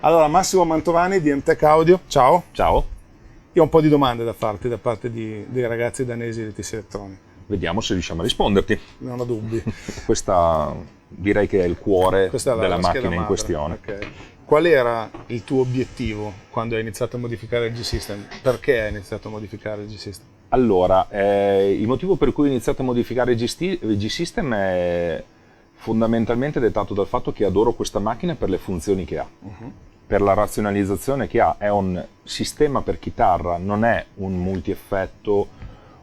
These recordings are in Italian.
Allora, Massimo Mantovani di MTech Audio, ciao. Ciao, Io ho un po' di domande da farti da parte dei ragazzi danesi di TC Electronic, vediamo se riusciamo a risponderti. non ho dubbi. Questa direi che è il cuore Questa è la della scheda macchina in madre. questione. Ok. Qual era il tuo obiettivo quando hai iniziato a modificare il G-System? Perché hai iniziato a modificare il G-System? Allora, il motivo per cui ho iniziato a modificare il G-System è fondamentalmente dettato dal fatto che adoro questa macchina per le funzioni che ha, per la razionalizzazione che ha. È un sistema per chitarra, non è un multi-effetto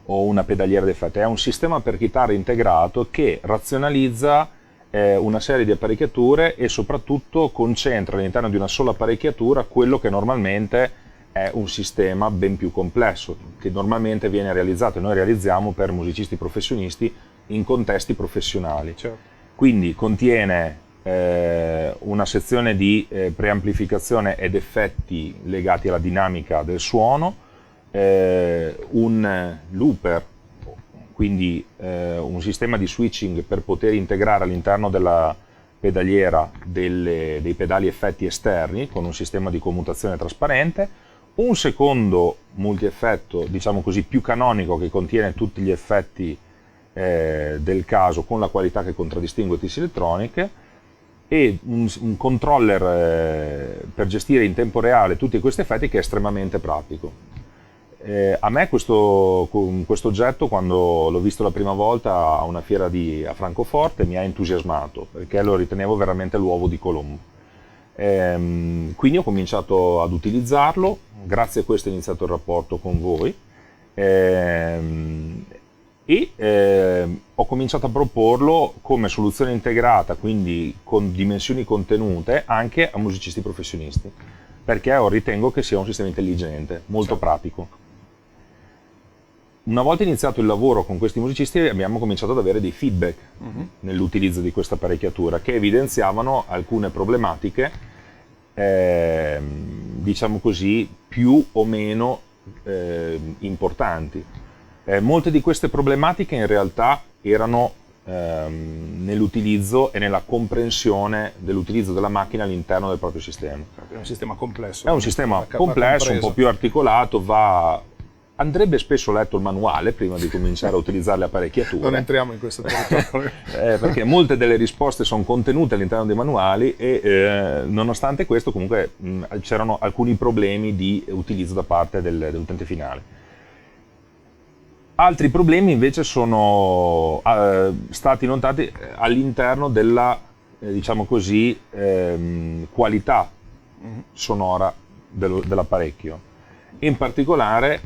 o una pedaliera d'effetti, è un sistema per chitarra integrato che razionalizza una serie di apparecchiature e soprattutto concentra all'interno di una sola apparecchiatura quello che normalmente è un sistema ben più complesso, che normalmente viene realizzato e noi realizziamo per musicisti professionisti in contesti professionali. Certo. Quindi contiene una sezione di preamplificazione ed effetti legati alla dinamica del suono, un looper, quindi un sistema di switching per poter integrare all'interno della pedaliera dei pedali effetti esterni con un sistema di commutazione trasparente, un secondo multi-effetto, diciamo così, più canonico che contiene tutti gli effetti del caso con la qualità che contraddistingue TC Electronic, e un controller per gestire in tempo reale tutti questi effetti che è estremamente pratico. A me questo oggetto, quando l'ho visto la prima volta a una fiera a Francoforte, mi ha entusiasmato perché lo ritenevo veramente l'uovo di Colombo. Quindi ho cominciato ad utilizzarlo, grazie a questo è iniziato il rapporto con voi, ho cominciato a proporlo come soluzione integrata, quindi con dimensioni contenute, anche a musicisti professionisti, perché ritengo che sia un sistema intelligente, molto pratico. Una volta iniziato il lavoro con questi musicisti abbiamo cominciato ad avere dei feedback nell'utilizzo di questa apparecchiatura che evidenziavano alcune problematiche, diciamo così, più o meno importanti. Molte di queste problematiche in realtà erano nell'utilizzo e nella comprensione dell'utilizzo della macchina all'interno del proprio sistema. È un sistema complesso. È un sistema complesso, un po' più articolato, andrebbe spesso letto il manuale prima di cominciare a utilizzare le apparecchiature. Non entriamo in questo territorio. Perché molte delle risposte sono contenute all'interno dei manuali e nonostante questo comunque c'erano alcuni problemi di utilizzo da parte dell'utente finale. Altri problemi invece sono stati notati all'interno della, diciamo così, qualità sonora dell'apparecchio. In particolare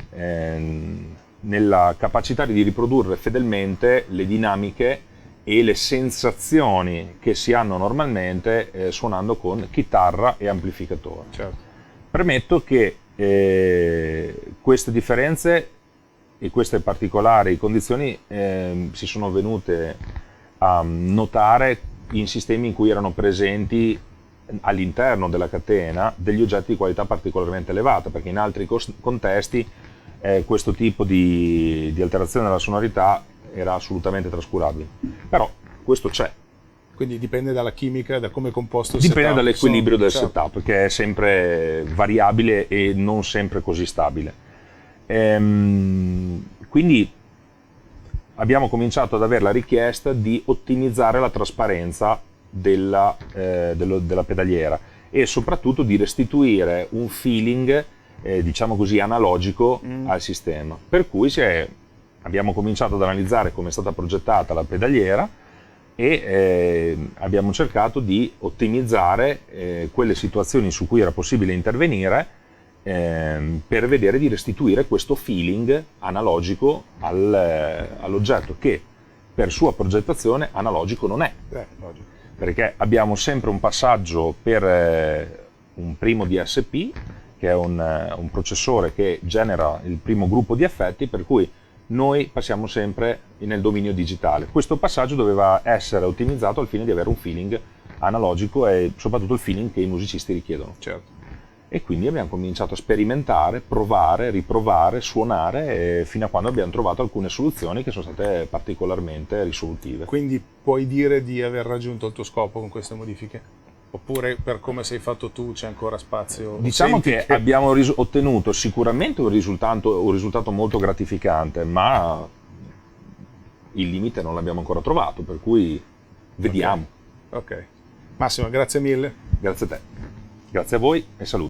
nella capacità di riprodurre fedelmente le dinamiche e le sensazioni che si hanno normalmente suonando con chitarra e amplificatore. Certo. Premetto che queste differenze e queste particolari condizioni si sono venute a notare in sistemi in cui erano presenti all'interno della catena degli oggetti di qualità particolarmente elevata, perché in altri contesti questo tipo di alterazione della sonorità era assolutamente trascurabile. Però questo c'è. Quindi dipende dalla chimica, da come è composto il Dipende setup. dall'equilibrio del Certo. setup, che è sempre variabile e non sempre così stabile. Quindi abbiamo cominciato ad avere la richiesta di ottimizzare la trasparenza della pedaliera e soprattutto di restituire un feeling diciamo così analogico al sistema, per cui abbiamo cominciato ad analizzare come è stata progettata la pedaliera e abbiamo cercato di ottimizzare quelle situazioni su cui era possibile intervenire per vedere di restituire questo feeling analogico all'oggetto, che per sua progettazione analogico non è. Logico. Perché abbiamo sempre un passaggio per un primo DSP, che è un processore che genera il primo gruppo di effetti, per cui noi passiamo sempre nel dominio digitale. Questo passaggio doveva essere ottimizzato al fine di avere un feeling analogico e soprattutto il feeling che i musicisti richiedono. Certo. E quindi abbiamo cominciato a sperimentare, provare, riprovare, suonare fino a quando abbiamo trovato alcune soluzioni che sono state particolarmente risolutive. Quindi puoi dire di aver raggiunto il tuo scopo con queste modifiche? Oppure per come sei fatto tu c'è ancora spazio? Diciamo Senti che abbiamo ottenuto sicuramente un risultato molto gratificante, ma il limite non l'abbiamo ancora trovato, per cui vediamo. Ok. Massimo, grazie mille. Grazie a te, grazie a voi e saluto.